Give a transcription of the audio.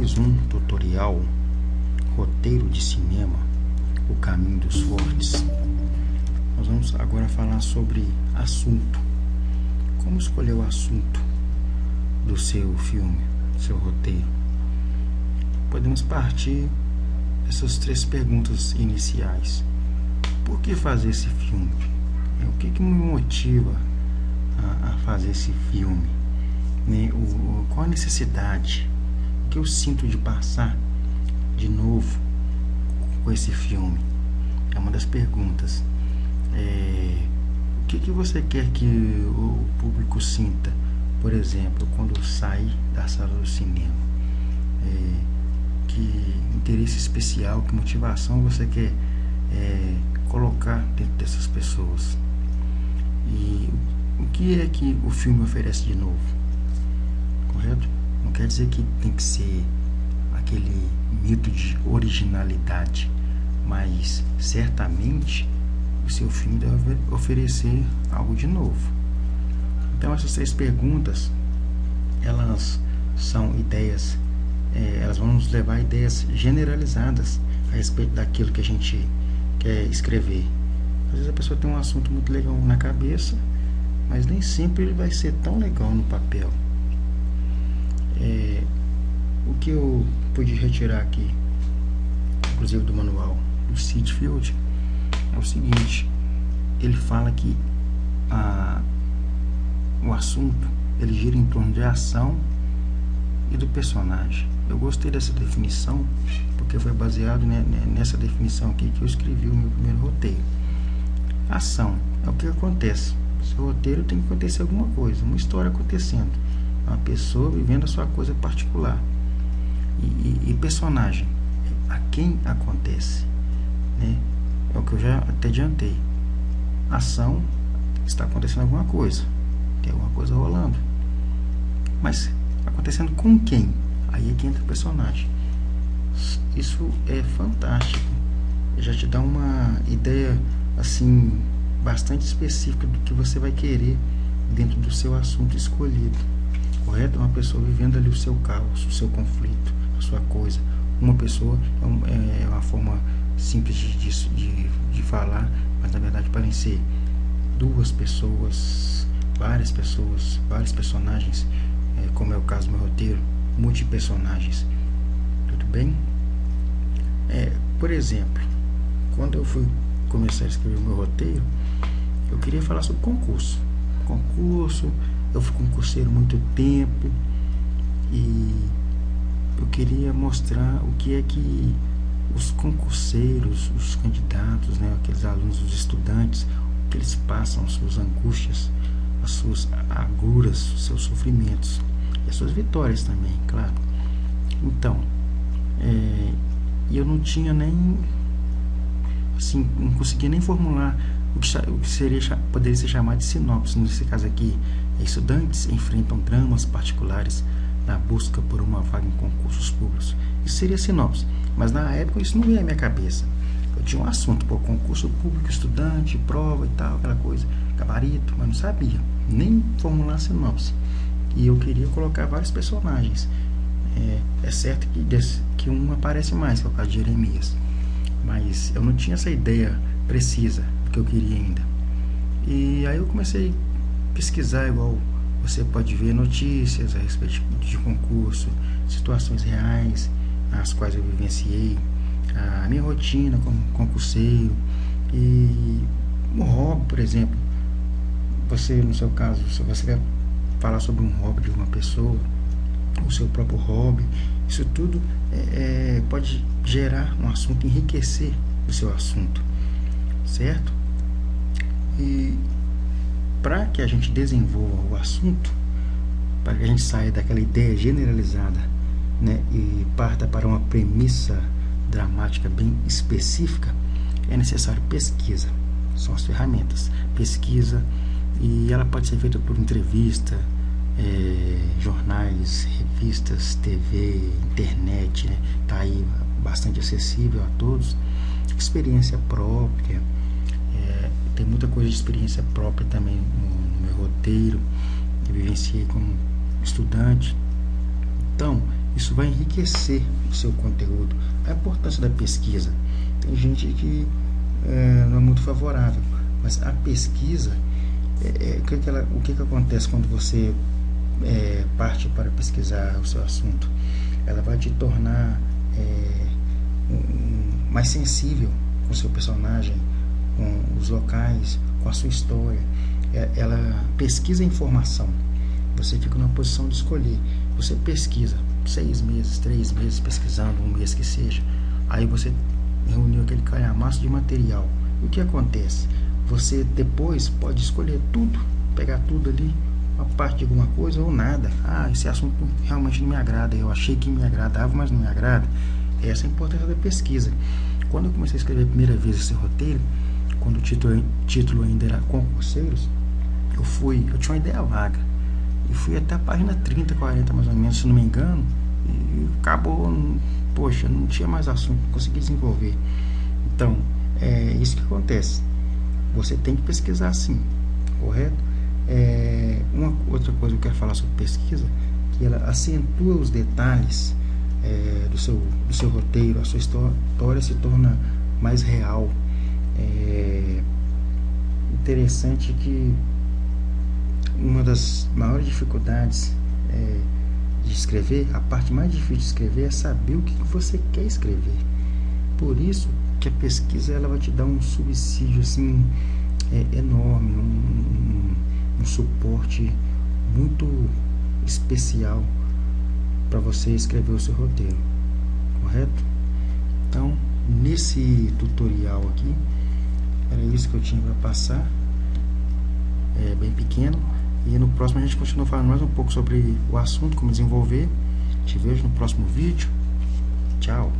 mais um tutorial roteiro de cinema, O Caminho dos Fortes. Nós vamos agora falar sobre assunto. Como escolher o assunto do seu filme, do seu roteiro? Podemos partir dessas três perguntas iniciais. Por que fazer esse filme? O que me motiva a fazer esse filme? Qual a necessidade? O que eu sinto de passar de novo com esse filme? É uma das perguntas. O que você quer que o público sinta, por exemplo, quando sai da sala do cinema? Que interesse especial, que motivação você quer colocar dentro dessas pessoas? E o que é que o filme oferece de novo? Correto? Não quer dizer que tem que ser aquele mito de originalidade, mas certamente o seu filme deve oferecer algo de novo. Então essas três perguntas, elas são ideias, elas vão nos levar a ideias generalizadas a respeito daquilo que a gente quer escrever. Às vezes a pessoa tem um assunto muito legal na cabeça, mas nem sempre ele vai ser tão legal no papel. O que eu pude retirar aqui, inclusive do manual do Sid Field, é o seguinte: ele fala que o assunto ele gira em torno de ação e do personagem. Eu gostei dessa definição porque foi baseado nessa definição aqui que eu escrevi o meu primeiro roteiro. Ação é o que acontece. Seu roteiro tem que acontecer alguma coisa, uma história acontecendo, uma pessoa vivendo a sua coisa particular. E personagem, a quem acontece, né? É o que eu já até adiantei. Ação, está acontecendo alguma coisa, tem alguma coisa rolando, mas acontecendo com quem? Aí é que entra o personagem. Isso é fantástico, já te dá uma ideia assim bastante específica do que você vai querer dentro do seu assunto escolhido. Correto? Uma pessoa vivendo ali o seu caos, o seu conflito, a sua coisa. Uma pessoa é uma forma simples de falar, mas na verdade podem ser duas pessoas, vários personagens, como é o caso do meu roteiro, multipersonagens. Tudo bem? Por exemplo, quando eu fui começar a escrever o meu roteiro, eu queria falar sobre concurso. Eu fui concurseiro há muito tempo e eu queria mostrar o que é que os concurseiros, os candidatos, aqueles alunos, os estudantes, o que eles passam, as suas angústias, as suas agruras, os seus sofrimentos e as suas vitórias também, claro. Então, eu não tinha nem, assim, não conseguia nem formular o que poderia ser chamado de sinopse. Nesse caso aqui, estudantes enfrentam dramas particulares na busca por uma vaga em concursos públicos. Isso seria sinopse, mas na época isso não ia à minha cabeça. Eu tinha um assunto, concurso público, estudante, prova e tal, aquela coisa, gabarito, mas não sabia nem formular sinopse. E eu queria colocar vários personagens. É certo que um aparece mais, que é o caso de Jeremias, mas eu não tinha essa ideia precisa que eu queria ainda. E aí eu comecei a pesquisar, igual você pode ver, notícias a respeito de concurso, situações reais as quais eu vivenciei, a minha rotina como concurseiro e um hobby, por exemplo. Você, no seu caso, se você quer falar sobre um hobby de uma pessoa, o seu próprio hobby, isso tudo pode gerar um assunto, enriquecer o seu assunto, certo? E para que a gente desenvolva o assunto, para que a gente saia daquela ideia generalizada, e parta para uma premissa dramática bem específica, é necessário pesquisa. São as ferramentas, pesquisa, e ela pode ser feita por entrevista, jornais, revistas, TV, internet, tá aí bastante acessível a todos. Experiência própria, tem muita coisa de experiência própria também no meu roteiro, eu vivenciei como estudante. Então isso vai enriquecer o seu conteúdo. A importância da pesquisa. Tem gente que não é muito favorável, mas a pesquisa, o que acontece quando você parte para pesquisar o seu assunto? Ela vai te tornar mais sensível com o seu personagem, com os locais, com a sua história. Ela pesquisa a informação. Você fica numa posição de escolher. Você pesquisa 6 meses, 3 meses pesquisando, 1 mês que seja. Aí você reuniu aquele calhamaço de material. E o que acontece? Você depois pode escolher tudo, pegar tudo ali, uma parte de alguma coisa ou nada. Esse assunto realmente não me agrada. Eu achei que me agradava, mas não me agrada. Essa é a importância da pesquisa. Quando eu comecei a escrever a primeira vez esse roteiro, quando o título ainda era Concurseiros, eu tinha uma ideia vaga. E fui até a página 30, 40 mais ou menos, se não me engano, e acabou, poxa, não tinha mais assunto, não consegui desenvolver. Então, é isso que acontece. Você tem que pesquisar sim, correto? Uma outra coisa que eu quero falar sobre pesquisa, que ela acentua os detalhes do seu roteiro, a sua história se torna mais real. Interessante que uma das maiores dificuldades de escrever, a parte mais difícil de escrever é saber o que você quer escrever. Por isso que a pesquisa ela vai te dar um subsídio assim, enorme, um suporte muito especial para você escrever o seu roteiro, correto? Então, nesse tutorial aqui, era isso que eu tinha para passar, bem pequeno, e no próximo a gente continua falando mais um pouco sobre o assunto, como desenvolver. Te vejo no próximo vídeo. Tchau!